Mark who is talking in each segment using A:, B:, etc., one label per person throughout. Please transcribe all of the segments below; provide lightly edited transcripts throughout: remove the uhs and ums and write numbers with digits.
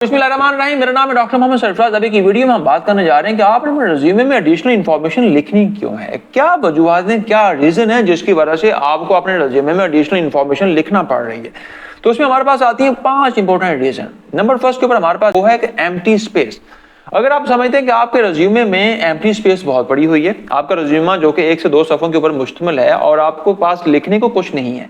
A: बिस्मिल्लाहिर्रहमानिर्रहीम। मेरा नाम है डॉक्टर मोहम्मद सरफराज। अभी की वीडियो में हम बात करने जा रहे हैं कि आप अपने रिज्यूमे में एडिशनल इन्फॉर्मेशन लिखनी क्यों है, क्या वजूहत हैं, क्या रीजन है जिसकी वजह से आपको अपने रिज्यूमे में एडिशनल इन्फॉर्मेशन लिखना पड़ रही है। तो उसमें हमारे पास आती है 5 इंपॉर्टेंट रीजन। नंबर फर्स्ट के ऊपर हमारे पास वो है कि एम्प्टी स्पेस। अगर आप समझते हैं कि आपके रिज्यूमे में एम्प्टी स्पेस बहुत पड़ी हुई है, आपका रिज्यूमा जो कि 1 से 2 सफ़ों के ऊपर मुश्तमिल है और आपको पास लिखने को कुछ नहीं है,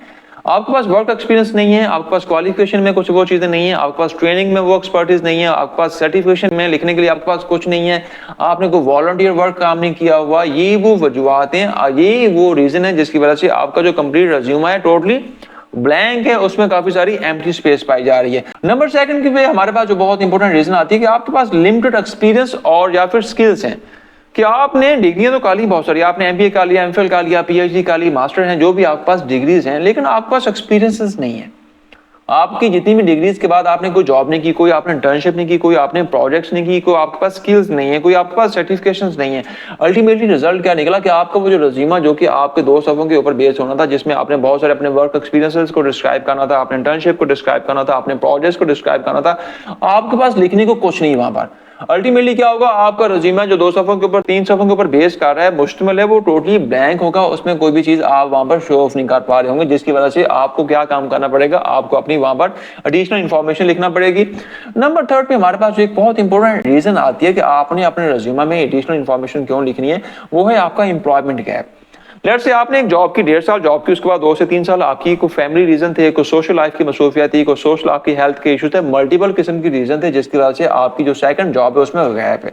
A: आपके पास वर्क एक्सपीरियंस नहीं है, आपके पास क्वालिफिकेशन में कुछ वो चीजें नहीं है, आपके पास ट्रेनिंग में वो एक्सपर्टीज नहीं है, आपके पास सर्टिफिकेशन में लिखने के लिए आपके पास कुछ नहीं है, आपने कोई वॉलंटियर वर्क काम नहीं किया हुआ, ये वो वजूहत हैं, ये वो रीजन है जिसकी वजह से आपका जो कंप्लीट रिज्यूमा है टोटली ब्लैंक है, उसमें काफी सारी एम्प्टी स्पेस पाई जा रही है। नंबर सेकंड की पे हमारे पास जो बहुत इंपॉर्टेंट रीजन आती है कि आपके पास लिमिटेड एक्सपीरियंस और या फिर स्किल्स हैं कि आपने डिग्रियां तो का ली बहुत सारी, आपने एमबीए का लिया, एमफिल का लिया, पीएचडी का ली, मास्टर हैं, जो भी आपके पास डिग्रीज हैं, लेकिन आपके पास एक्सपीरियंसेस नहीं है। आपकी जितनी भी डिग्रीज के बाद आपने कोई जॉब नहीं की, कोई आपने इंटर्नशिप नहीं की, कोई आपने प्रोजेक्ट्स नहीं की, कोई आपके पास स्किल्स नहीं है, कोई आपके पास सर्टिफिकेशंस नहीं है। अल्टीमेटली रिजल्ट क्या निकला कि आपका वो जो रिज्यूमा जो कि आपके 2 सफ़ों के ऊपर बेस होना था, जिसमें आपने बहुत सारे अपने वर्क एक्सपीरियंसेस को डिस्क्राइब करना था, आपने इंटर्नशिप को डिस्क्राइब करना था, आपने प्रोजेक्ट्स को डिस्क्राइब करना था, आपके पास लिखने को कुछ नहीं वहां पर। अल्टीमेटली क्या होगा, आपका रिज्यूमा जो 2 सफ़ों के ऊपर 3 सफ़ों के ऊपर बेस कर रहा है, मुश्तमिल है, वो टोटली ब्लैंक होगा, उसमें कोई भी चीज आप वहां पर शो ऑफ नहीं कर पा रहे होंगे, जिसकी वजह से आपको क्या काम करना पड़ेगा, आपको अपनी वहां पर एडिशनल इंफॉर्मेशन लिखना पड़ेगी। नंबर थर्ड पे हमारे पास एक बहुत इंपॉर्टेंट रीजन आती है कि आपने अपने रिज्यूमे में एडिशनल इंफॉर्मेशन क्यों लिखनी है, वो है आपका एम्प्लॉयमेंट गैप। लेट्स से आपने एक जॉब की 1.5 साल जॉब की, उसके बाद 2 से 3 साल आपकी कोई फैमिली रीजन थे, कोई सोशल लाइफ की मसरूफियत थी, कोई सोशल आपकी हेल्थ के इशू थे, मल्टीपल किस्म की रीजन थे जिसकी वजह से आपकी जो सेकंड जॉब है उसमें गैप है।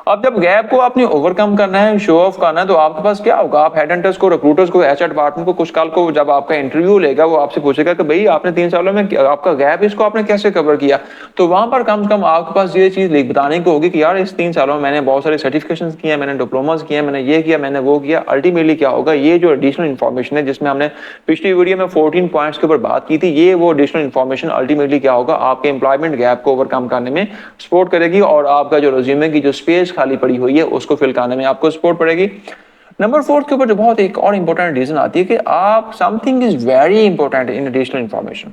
A: अब जब गैप को आपने ओवरकम करना है, शो ऑफ करना है, तो आपके पास क्या होगा, आप हेडहंटर्स को, रिक्रूटर्स को, एचआर डिपार्टमेंट को कुछ काल को जब आपका इंटरव्यू लेगा, वो आपसे पूछेगा कि भाई आपने 3 सालों में आपका गैप इसको आपने कैसे कवर किया। तो वहां पर कम से कम आपके पास ये चीज बताने को होगी कि यार इस 3 सालों में मैंने बहुत सारे सर्टिफिकेशन किए, मैंने डिप्लोमास किए, मैंने ये किया, मैंने वो किया। अल्टीमेटली क्या होगा, ये जो एडिशनल इन्फॉर्मेशन है जिसमें हमने पिछली वीडियो में 14 पॉइंट्स के ऊपर बात की थी, ये वो एडिशनल इन्फॉर्मेशन अल्टीमेटली क्या होगा, आपके एम्प्लॉयमेंट गैप को ओवरकम करने में सपोर्ट करेगी और आपका जो रिज्यूमे की जो स्पेस खाली पड़ी हुई है उसको फिल करने में आपको सपोर्ट पड़ेगी। नंबर 4 के ऊपर जो बहुत एक और इंपॉर्टेंट रीजन आती है कि आप something is very important in additional information.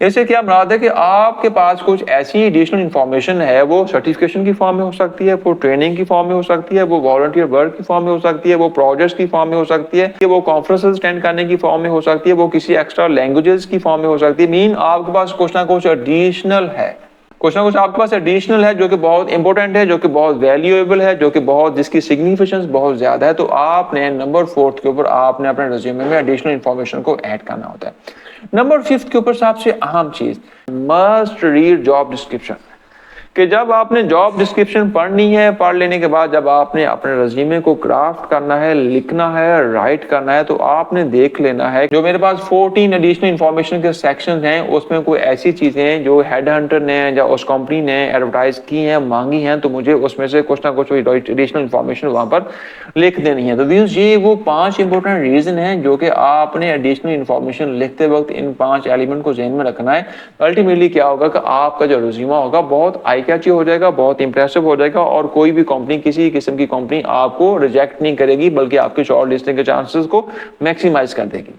A: इससे क्या मुराद है कि आपके पास कुछ ऐसी एडिशनल इंफॉर्मेशन है, वो सर्टिफिकेशन की फॉर्म में हो सकती है, वो ट्रेनिंग की फॉर्म में हो सकती है, वो वॉलंटियर वर्क की फॉर्म में हो सकती है, वो प्रोजेक्ट्स की फॉर्म में हो सकती है, वो कॉन्फ्रेंसेस अटेंड करने की फॉर्म में हो सकती है, वो किसी एक्स्ट्रा लैंग्वेजेस की फॉर्म में हो सकती है। मीन आपके पास कुछ ना कुछ एडिशनल है, कुछ ना कुछ आपके पास एडिशनल है जो कि बहुत इंपॉर्टेंट है, जो कि बहुत वैल्यूएबल है, जो कि बहुत जिसकी सिग्निफिकेंस बहुत ज्यादा है। तो आपने नंबर 4 के ऊपर आपने अपने रिज्यूमे में एडिशनल इंफॉर्मेशन को ऐड करना होता है। नंबर 5 के ऊपर सबसे अहम चीज, मस्ट रीड जॉब डिस्क्रिप्शन। कि जब आपने जॉब डिस्क्रिप्शन पढ़नी है, पढ़ लेने के बाद जब आपने अपने रिज्यूमे को क्राफ्ट करना है, लिखना है, राइट करना है, तो आपने देख लेना है जो मेरे पास 14 एडिशनल इंफॉर्मेशन के सेक्शंस हैं, उसमें कोई ऐसी चीजें हैं जो हेडहंटर ने या उस कंपनी ने एडवर्टाइज की हैं, मांगी हैं, तो मुझे उसमें से कुछ ना कुछ एडिशनल इंफॉर्मेशन वहां पर लिख देनी है। तो व्यूज ये वो 5 इंपॉर्टेंट रीजन है जो कि आपने एडिशनल इंफॉर्मेशन लिखते वक्त इन 5 एलिमेंट को ध्यान में रखना है। अल्टीमेटली क्या होगा कि आपका जो रिज्यूमा होगा बहुत कैची हो जाएगा, बहुत इंप्रेसिव हो जाएगा और कोई भी कंपनी, किसी किस्म की कंपनी आपको रिजेक्ट नहीं करेगी, बल्कि आपकी शॉर्ट लिस्टिंग के चांसेस को मैक्सिमाइज कर देगी।